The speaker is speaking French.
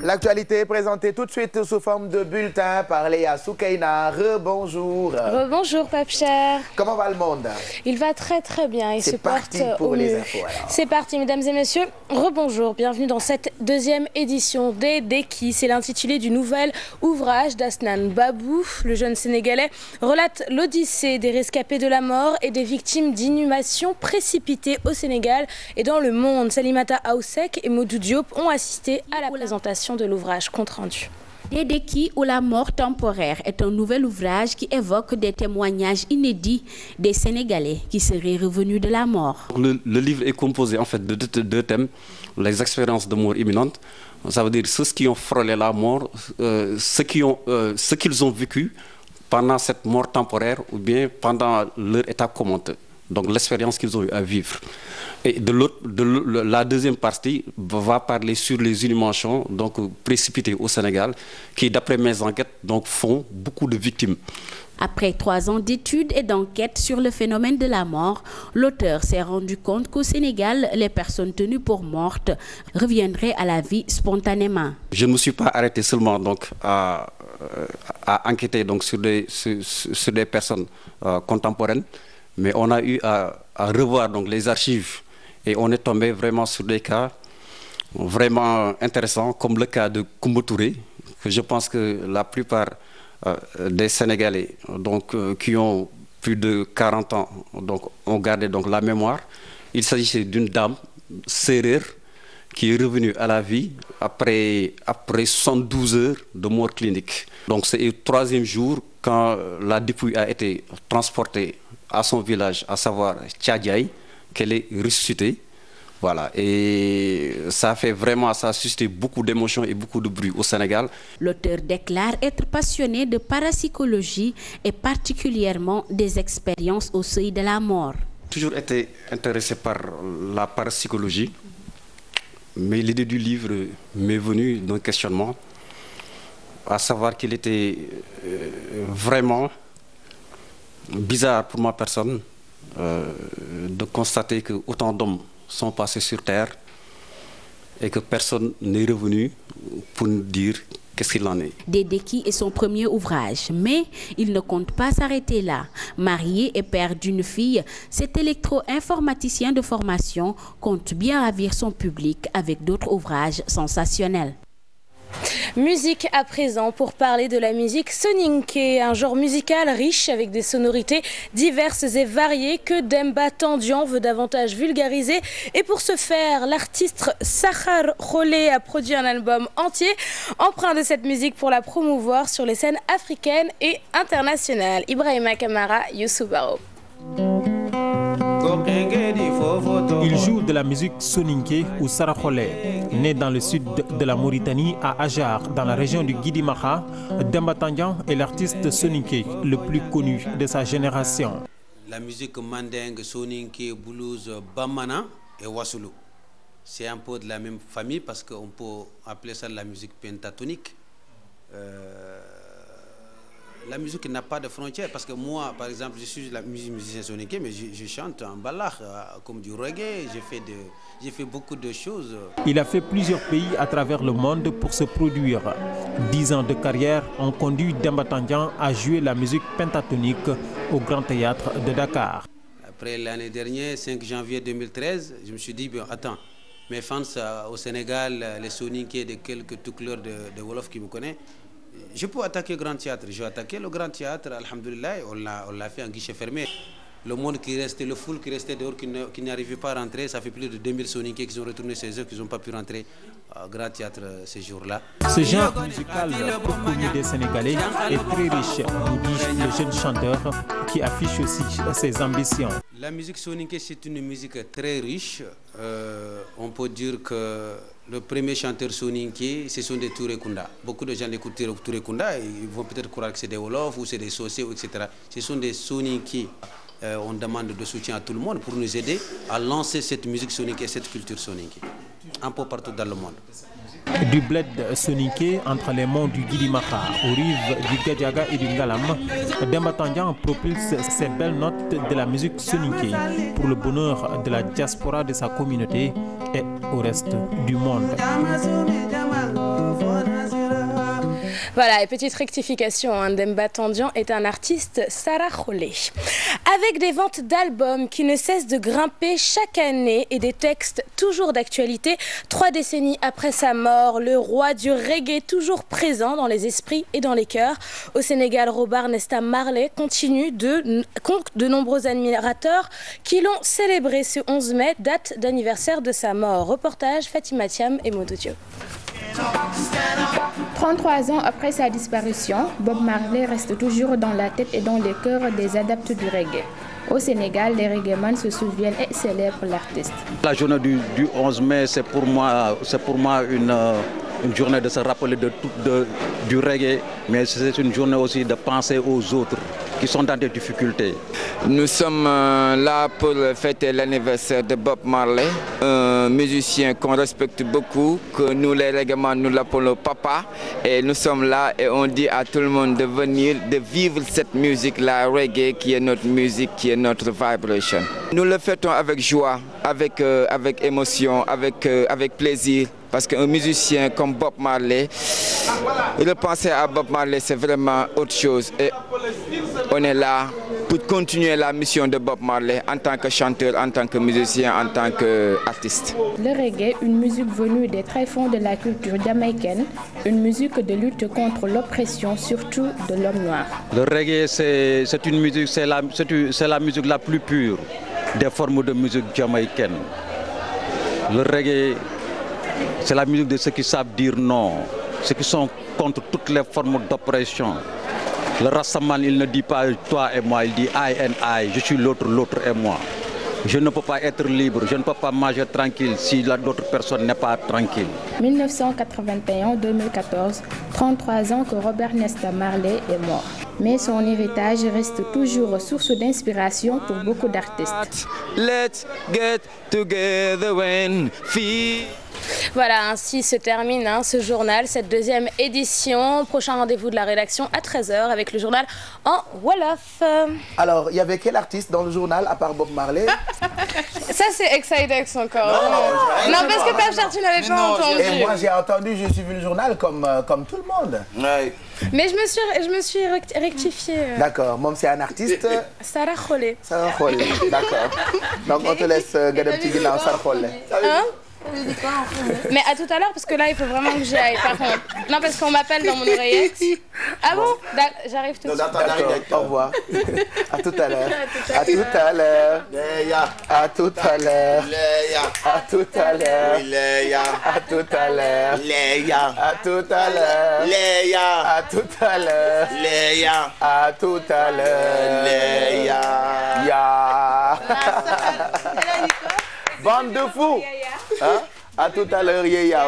L'actualité est présentée tout de suite sous forme de bulletin par Léa Soukaina. Rebonjour. Rebonjour, Pape Cher. Comment va le monde? Il va très très bien. Il se porte pour au les mieux. infos. C'est parti, mesdames et messieurs. Rebonjour. Bienvenue dans cette deuxième édition des Dékis. C'est l'intitulé du nouvel ouvrage d'Asnan Babou. Le jeune Sénégalais relate l'odyssée des rescapés de la mort et des victimes d'inhumations précipitées au Sénégal et dans le monde. Salimata Aoussek et Modou Diop ont assisté à la présentation de l'ouvrage compte rendu. Des Dékis ou la mort temporaire est un nouvel ouvrage qui évoque des témoignages inédits des Sénégalais qui seraient revenus de la mort. Le livre est composé en fait de deux thèmes, les expériences de mort imminente, ça veut dire ceux qui ont frôlé la mort, ce qu'ils ont vécu pendant cette mort temporaire ou bien pendant leur état comateux. Donc l'expérience qu'ils ont eu à vivre. Et la deuxième partie va parler sur les inhumations donc précipitées au Sénégal, qui d'après mes enquêtes donc font beaucoup de victimes. Après 3 ans d'études et d'enquêtes sur le phénomène de la mort, l'auteur s'est rendu compte qu'au Sénégal, les personnes tenues pour mortes reviendraient à la vie spontanément. Je ne me suis pas arrêté seulement donc à enquêter donc sur des personnes contemporaines, mais on a eu à revoir donc les archives et on est tombé vraiment sur des cas vraiment intéressants, comme le cas de Koumba Touré, que je pense que la plupart des Sénégalais donc, qui ont plus de 40 ans donc, ont gardé donc, la mémoire. Il s'agissait d'une dame sérère qui est revenue à la vie après 112 heures de mort clinique. Donc c'est le 3e jour quand la dépouille a été transportée à son village, à savoir Tchadjaï, qu'elle est ressuscitée. Voilà, et ça a suscité beaucoup d'émotions et beaucoup de bruit au Sénégal. L'auteur déclare être passionné de parapsychologie et particulièrement des expériences au seuil de la mort. J'ai toujours été intéressé par la parapsychologie, mais l'idée du livre m'est venue d'un questionnement, à savoir qu'il était vraiment bizarre pour ma personne de constater que autant d'hommes sont passés sur terre et que personne n'est revenu pour nous dire qu'est-ce qu'il en est. Des Dékis est son premier ouvrage, mais il ne compte pas s'arrêter là. Marié et père d'une fille, cet électro-informaticien de formation compte bien ravir son public avec d'autres ouvrages sensationnels. Musique à présent pour parler de la musique soninké, un genre musical riche avec des sonorités diverses et variées que Demba Tandian veut davantage vulgariser. Et pour ce faire, l'artiste Sahar Kholé a produit un album entier empreint de cette musique pour la promouvoir sur les scènes africaines et internationales. Ibrahima Kamara, Youssou Baro. Il joue de la musique soninké ou sarakholé. Né dans le sud de la Mauritanie, à Ajar, dans la région du Guidi-Maha, Demba Tandian est l'artiste soninké le plus connu de sa génération. La musique mandingue, soninké, blues, bamana et wassoulou. C'est un peu de la même famille parce qu'on peut appeler ça la musique pentatonique. La musique n'a pas de frontières parce que moi, par exemple, je suis musicien soninké, mais je chante en balach, comme du reggae, j'ai fait beaucoup de choses. Il a fait plusieurs pays à travers le monde pour se produire. 10 ans de carrière ont conduit Demba Tandian à jouer la musique pentatonique au Grand Théâtre de Dakar. Après l'année dernière, 5 janvier 2013, je me suis dit, bon, attends, mes fans au Sénégal, les soninké de quelques toucouleurs de Wolof qui me connaissent, je peux attaquer le Grand Théâtre. J'ai attaqué le Grand Théâtre, alhamdoulilah, on l'a fait en guichet fermé. Le monde qui restait, le foule qui restait dehors, qui n'arrivait pas à rentrer, ça fait plus de 2000 soninké qui sont retournés chez eux, qui n'ont pas pu rentrer au Grand Théâtre ces jours-là. Ce genre musical peu connu des Sénégalais est très riche, nous dit le jeune chanteur qui affiche aussi ses ambitions. La musique soninké, c'est une musique très riche. On peut dire que le premier chanteur soninké, ce sont des Touré Kunda. Beaucoup de gens écoutent Touré Kunda, ils vont peut-être croire que c'est des Wolof ou c'est des Sossé, etc. Ce sont des soninké. On demande de soutien à tout le monde pour nous aider à lancer cette musique soninké et cette culture soninké un peu partout dans le monde. Du bled soninké entre les monts du Guidi-Maha aux rives du Gadiaga et du Ngalam, Demba Tandian propulse ces belles notes de la musique soninké pour le bonheur de la diaspora de sa communauté et au reste du monde. Voilà, et petite rectification, hein, Demba Tandian est un artiste Saraxolé. Avec des ventes d'albums qui ne cessent de grimper chaque année et des textes toujours d'actualité, 3 décennies après sa mort, le roi du reggae toujours présent dans les esprits et dans les cœurs. Au Sénégal, Robert Nesta Marley compte de nombreux admirateurs qui l'ont célébré ce 11 mai, date d'anniversaire de sa mort. Reportage Fatima Thiam et Modou Diop. 33 ans après sa disparition, Bob Marley reste toujours dans la tête et dans les cœurs des adeptes du reggae. Au Sénégal, les reggaemans se souviennent et célèbrent l'artiste. La journée du 11 mai, c'est pour moi une journée de se rappeler du reggae, mais c'est une journée aussi de penser aux autres qui sont dans des difficultés. Nous sommes là pour fêter l'anniversaire de Bob Marley, un musicien qu'on respecte beaucoup, que nous les reggaemans nous l'appelons papa, et nous sommes là et on dit à tout le monde de venir, de vivre cette musique-là, reggae, qui est notre musique, qui est notre vibration. Nous le fêtons avec joie, avec émotion, avec plaisir. Parce qu'un musicien comme Bob Marley, repenser à Bob Marley, c'est vraiment autre chose. Et on est là pour continuer la mission de Bob Marley en tant que chanteur, en tant que musicien, en tant qu'artiste. Le reggae, une musique venue des tréfonds de la culture jamaïcaine, une musique de lutte contre l'oppression, surtout de l'homme noir. Le reggae, c'est une musique, c'est la musique la plus pure des formes de musique jamaïcaine. Le reggae, c'est la musique de ceux qui savent dire non, ceux qui sont contre toutes les formes d'oppression. Le Rastaman, il ne dit pas toi et moi, il dit I and I, je suis l'autre, l'autre et moi. Je ne peux pas être libre, je ne peux pas manger tranquille si l'autre personne n'est pas tranquille. 1981-2014, 33 ans que Robert Nesta Marley est mort. Mais son héritage reste toujours source d'inspiration pour beaucoup d'artistes. Let's get together and feel. Voilà, ainsi se termine ce journal, cette 2e édition. Prochain rendez-vous de la rédaction à 13h avec le journal en Wolof. Alors, il y avait quel artiste dans le journal à part Bob Marley? Ça, c'est Exidex encore. Non, parce que Pachar, tu n'avais pas entendu. Et moi, j'ai entendu, j'ai suivi le journal comme tout le monde. Ouais. Mais je me suis rectifiée. D'accord, Mom, c'est un artiste. Saraxolé. Saraxolé, d'accord. Donc, on te laisse gagner un petit guinée en Saraxolé. Hein? Mais à tout à l'heure, parce que là, il faut vraiment que j'y aille. Par contre. Non, parce qu'on m'appelle dans mon oreillette. Ah bon? J'arrive tout de suite. Au revoir. À tout à l'heure. À tout à l'heure. À tout à l'heure. À tout à l'heure. À tout à l'heure. À tout à l'heure. À tout à l'heure. À tout à l'heure. Bande de fous. Hein? À tout à l'heure, Yéya.